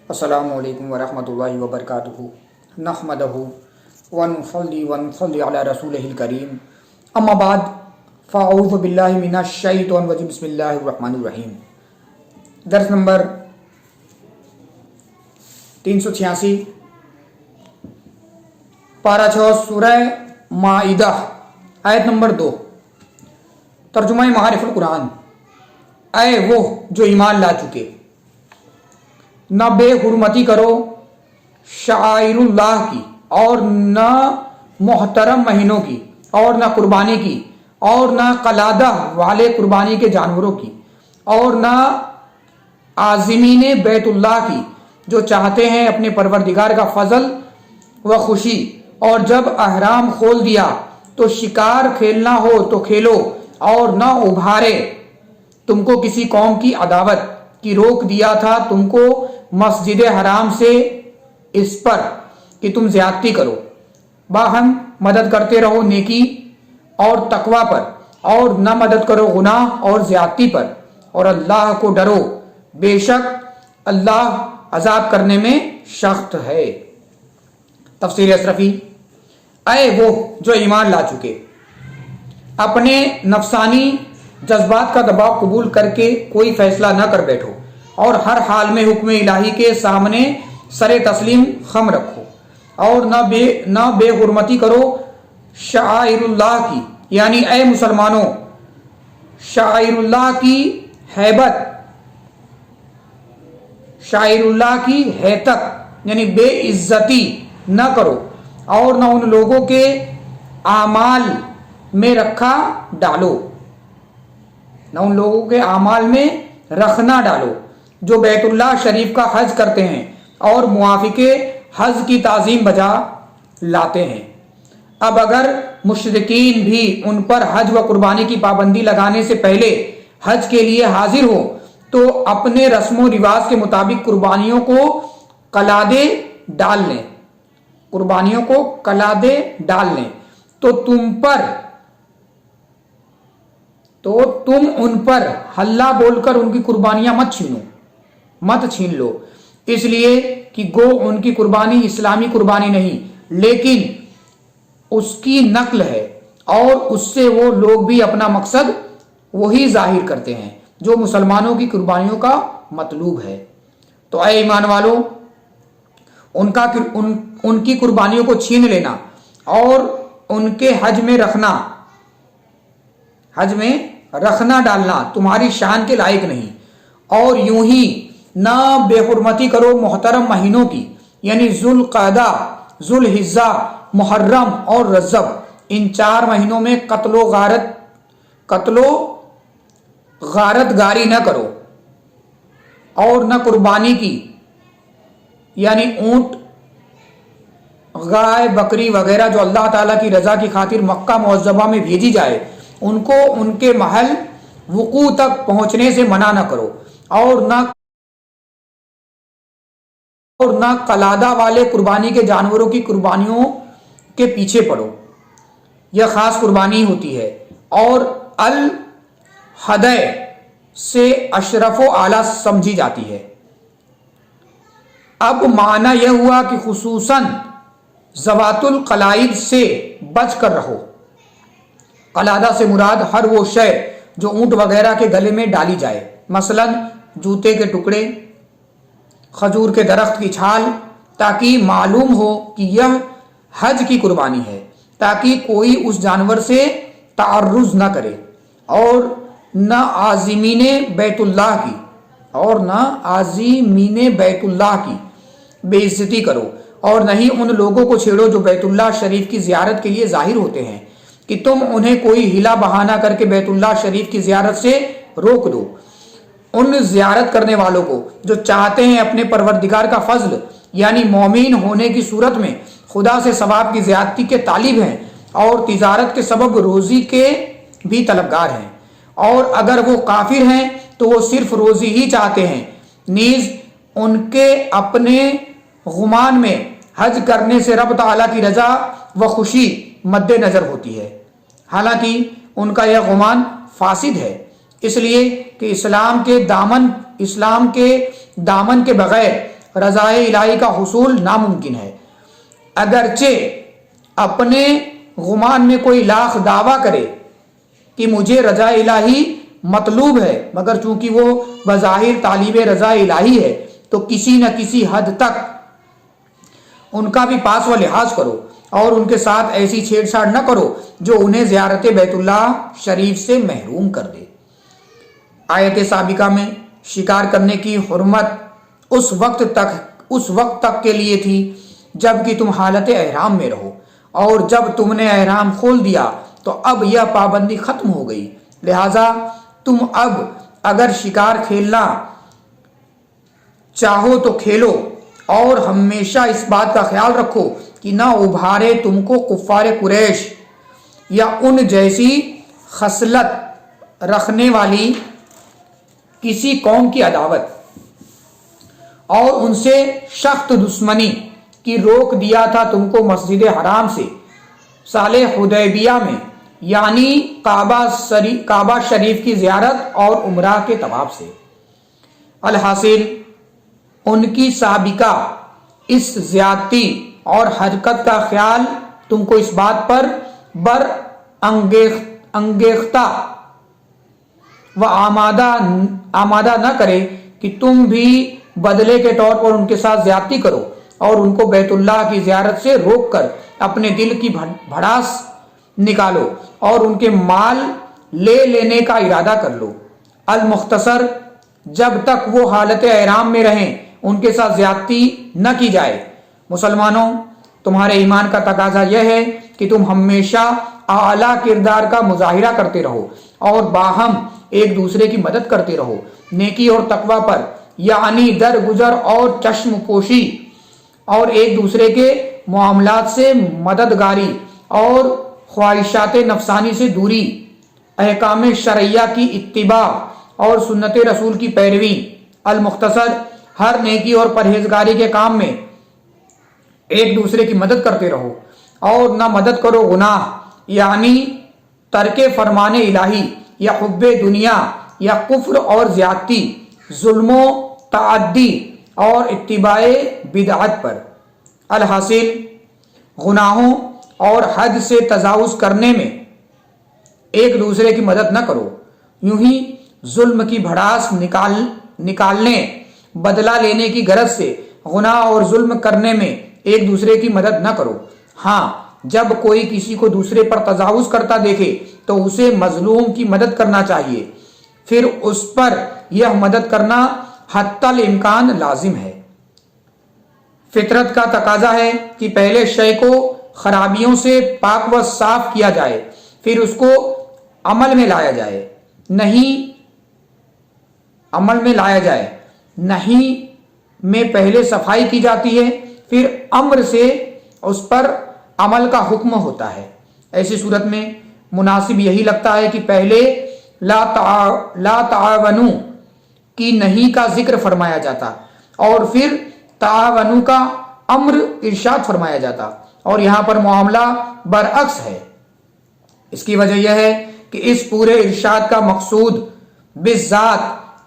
السلام علیکم ورحمۃ اللہ وبرکاتہ نحمدہ ونصلی علی رسولہ الکریم اما بعد فاعوذ باللہ من الشیطان الرجیم بسم اللہ الرحمن الرحیم۔ درس نمبر 386 پارہ 6 سورہ مائدہ آیت نمبر 2۔ ترجمہ معارف القرآن۔ اے وہ جو ایمان لا چکے، نہ بے حرمتی کرو شعائر اللہ کی، اور نہ محترم مہینوں کی، اور نہ قربانی کی، اور نہ قلادہ والے قربانی کے جانوروں کی، اور نہ عازمین بیت اللہ کی جو چاہتے ہیں اپنے پروردگار کا فضل و خوشی، اور جب احرام کھول دیا تو شکار کھیلنا ہو تو کھیلو، اور نہ ابھارے تم کو کسی قوم کی عداوت کی روک دیا تھا تم کو مسجد حرام سے اس پر کہ تم زیادتی کرو، باہم مدد کرتے رہو نیکی اور تقوی پر، اور نہ مدد کرو گناہ اور زیادتی پر، اور اللہ کو ڈرو، بے شک اللہ عذاب کرنے میں سخت ہے۔ تفسیر اشرفی۔ اے وہ جو ایمان لا چکے، اپنے نفسانی جذبات کا دباؤ قبول کر کے کوئی فیصلہ نہ کر بیٹھو، اور ہر حال میں حکم الہی کے سامنے سر تسلیم خم رکھو، اور نہ بے حرمتی کرو شعائر اللہ کی، یعنی اے مسلمانوں شعائر اللہ کی ہیبت، شعائر اللہ کی ہیتک یعنی بے عزتی نہ کرو، اور نہ ان لوگوں کے اعمال میں رکھا ڈالو، نہ ان لوگوں کے اعمال میں رکھنا ڈالو جو بیت اللہ شریف کا حج کرتے ہیں اور موافق حج کی تعظیم بجا لاتے ہیں۔ اب اگر مشرکین بھی ان پر حج و قربانی کی پابندی لگانے سے پہلے حج کے لیے حاضر ہو تو اپنے رسم و رواج کے مطابق قربانیوں کو قلادے ڈال لیں، قربانیوں کو قلادے ڈال لیں تو تم ان پر ہلہ بول کر ان کی قربانیاں مت چھین لو، اس لیے کہ گو ان کی قربانی اسلامی قربانی نہیں لیکن اس کی نقل ہے، اور اس سے وہ لوگ بھی اپنا مقصد وہی ظاہر کرتے ہیں جو مسلمانوں کی قربانیوں کا مطلوب ہے۔ تو اے ایمان والو، ان کی قربانیوں کو چھین لینا اور ان کے حج میں رکھنا ڈالنا تمہاری شان کے لائق نہیں، اور یوں ہی نہ بے حرمتی کرو محترم مہینوں کی، یعنی ذوالقعدہ، ذوالحجہ، محرم اور رجب، ان 4 مہینوں میں قتل و غارت گاری نہ کرو، اور نہ قربانی کی، یعنی اونٹ، گائے، بکری وغیرہ جو اللہ تعالیٰ کی رضا کی خاطر مکہ معظمہ میں بھیجی جائے ان کو ان کے محل وقوع تک پہنچنے سے منع نہ کرو، اور نہ قلادہ والے قربانی کے جانوروں کی قربانیوں کے پیچھے پڑو، یہ خاص قربانی ہوتی ہے اور الہدی سے اشرف و اعلیٰ سمجھی جاتی ہے۔ اب معنی یہ ہوا کہ خصوصاً ذوات القلائد سے بچ کر رہو۔ قلادہ سے مراد ہر وہ شے جو اونٹ وغیرہ کے گلے میں ڈالی جائے، مثلا جوتے کے ٹکڑے، کھجور کے درخت کی چھال، تاکہ معلوم ہو کہ یہ حج کی قربانی ہے، تاکہ کوئی اس جانور سے تعرض نہ کرے، اور نہ عازمین بیت اللہ کی بے عزتی کرو، اور نہ ہی ان لوگوں کو چھیڑو جو بیت اللہ شریف کی زیارت کے لیے ظاہر ہوتے ہیں کہ تم انہیں کوئی ہلا بہانہ کر کے بیت اللہ شریف کی زیارت سے روک دو۔ ان زیارت کرنے والوں کو جو چاہتے ہیں اپنے پروردگار کا فضل یعنی مومن ہونے کی صورت میں خدا سے ثواب کی زیادتی کے طالب ہیں، اور تجارت کے سبب روزی کے بھی طلبگار ہیں، اور اگر وہ کافر ہیں تو وہ صرف روزی ہی چاہتے ہیں، نیز ان کے اپنے گمان میں حج کرنے سے رب تعالیٰ کی رضا و خوشی مد نظر ہوتی ہے، حالانکہ ان کا یہ گمان فاسد ہے، اس لیے کہ اسلام کے دامن کے بغیر رضا الہی کا حصول ناممکن ہے۔ اگرچہ اپنے گمان میں کوئی لاکھ دعویٰ کرے کہ مجھے رضا الہی مطلوب ہے، مگر چونکہ وہ بظاہر طالب رضا الہی ہے تو کسی نہ کسی حد تک ان کا بھی پاس و لحاظ کرو اور ان کے ساتھ ایسی چھیڑ چھاڑ نہ کرو جو انہیں زیارت بیت اللہ شریف سے محروم کر دے۔ آیت سابقہ میں شکار کرنے کی حرمت اس وقت تک کے لیے تھی جب کہ تم حالت احرام میں رہو، اور جب تم نے احرام کھول دیا تو اب یہ پابندی ختم ہو گئی، لہذا تم اب اگر شکار کھیلنا چاہو تو کھیلو، اور ہمیشہ اس بات کا خیال رکھو کہ نہ ابھارے تم کو کفار قریش یا ان جیسی خصلت رکھنے والی کسی قوم کی عداوت اور ان سے سخت دشمنی کی روک دیا تھا تم کو مسجد حرام سے سال حدیبیہ میں، یعنی کعبہ شریف کی زیارت اور عمرہ کے طواف سے۔ الحاصل ان کی سابقہ اس زیادتی اور حرکت کا خیال تم کو اس بات پر انگیختہ و آمادہ نہ کرے کہ تم بھی بدلے کے طور پر ان کے ساتھ زیادتی کرو اور ان کو بیت اللہ کی زیارت سے روک کر اپنے دل کی بھڑاس نکالو اور ان کے مال لے لینے کا ارادہ کر لو۔ المختصر، جب تک وہ حالت احرام میں رہیں ان کے ساتھ زیادتی نہ کی جائے۔ مسلمانوں، تمہارے ایمان کا تقاضا یہ ہے کہ تم ہمیشہ اعلیٰ کردار کا مظاہرہ کرتے رہو اور باہم ایک دوسرے کی مدد کرتے رہو، نیکی اور تقوی پر، یعنی درگزر اور چشم پوشی اور ایک دوسرے کے معاملات سے مددگاری اور خواہشات نفسانی سے دوری، احکام شرعیہ کی اتباع اور سنت رسول کی پیروی۔ المختصر، ہر نیکی اور پرہیزگاری کے کام میں ایک دوسرے کی مدد کرتے رہو اور نہ مدد کرو گناہ، یعنی ترک فرمان الہی یا حب دنیا یا کفر اور زیادتی، ظلم و تعدی اور اتباع بدعت پر۔ الحاصل، گناہوں اور حد سے تجاوز کرنے میں ایک دوسرے کی مدد نہ کرو، یوں ہی ظلم کی بھڑاس نکالنے، بدلہ لینے کی غرض سے گناہ اور ظلم کرنے میں ایک دوسرے کی مدد نہ کرو۔ ہاں، جب کوئی کسی کو دوسرے پر تجاوز کرتا دیکھے تو اسے مظلوم کی مدد کرنا چاہیے، پھر اس پر یہ مدد کرنا حتی الامکان لازم ہے۔ فطرت کا تقاضا ہے کہ پہلے شے کو خرابیوں سے پاک و صاف کیا جائے، پھر اس کو عمل میں لایا جائے، نہیں میں پہلے صفائی کی جاتی ہے، پھر امر سے اس پر عمل کا حکم ہوتا ہے۔ ایسی صورت میں مناسب یہی لگتا ہے کہ پہلے لا تعاونوا کی نہیں کا ذکر فرمایا جاتا اور پھر تعاونوا کا امر ارشاد فرمایا جاتا، اور یہاں پر معاملہ برعکس ہے۔ اس کی وجہ یہ ہے کہ اس پورے ارشاد کا مقصود بالذات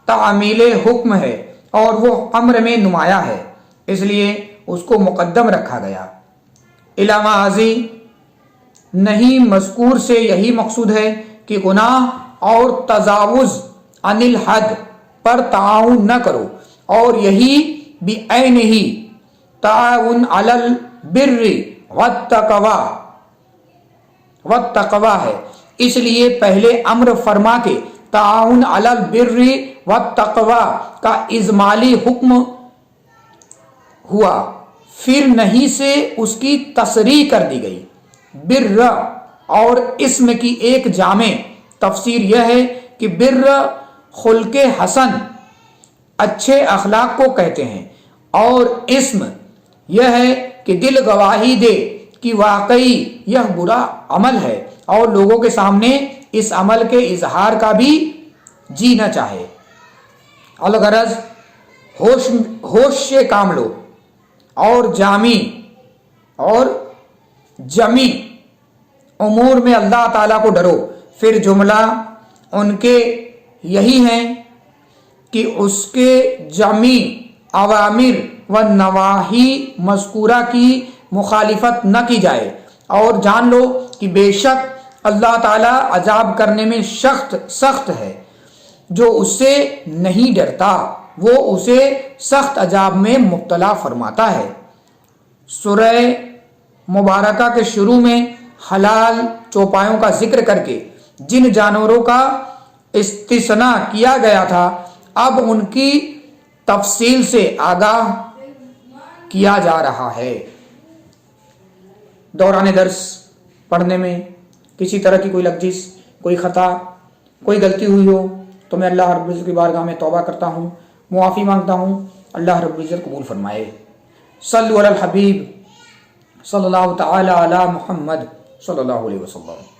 تعمیل حکم ہے اور وہ امر میں نمایاں ہے، اس لیے اس کو مقدم رکھا گیا۔ علاوہ ازیں نہیں مذکور سے یہی مقصود ہے کہ گناہ اور تجاوز عن الحد پر تعاون نہ کرو، اور یہی بعینہ تعاون علی البر والتقوی ہے۔ اس لیے پہلے امر فرما کے تعاون علی البر والتقوی کا اجمالی حکم ہوا، پھر نہیں سے اس کی تصریح کر دی گئی۔ بر اور اسم کی ایک جامع تفسیر یہ ہے کہ بر خلق حسن، اچھے اخلاق کو کہتے ہیں، اور اسم یہ ہے کہ دل گواہی دے کہ واقعی یہ برا عمل ہے اور لوگوں کے سامنے اس عمل کے اظہار کا بھی جی نہ چاہے۔ الغرض ہوش سے کام لو اور جمی امور میں اللہ تعالیٰ کو ڈرو۔ پھر جملہ ان کے یہی ہیں کہ اس کے جمی اوامر والنواہی مذکورہ کی مخالفت نہ کی جائے، اور جان لو کہ بے شک اللہ تعالیٰ عذاب کرنے میں سخت ہے، جو اس سے نہیں ڈرتا وہ اسے سخت عذاب میں مبتلا فرماتا ہے۔ سورہ مبارکہ کے شروع میں حلال چوپایوں کا ذکر کر کے جن جانوروں کا استثناء کیا گیا تھا، اب ان کی تفصیل سے آگاہ کیا جا رہا ہے۔ دوران درس پڑھنے میں کسی طرح کی کوئی لغزش، کوئی خطا، کوئی غلطی ہوئی ہو تو میں اللہ رب العزت کی بارگاہ میں توبہ کرتا ہوں، معافی مانگتا ہوں، اللہ رب العزت قبول فرمائے۔ صلو علی الحبیب صلی اللہ تعالی علی محمد صلی اللہ علیہ وسلم۔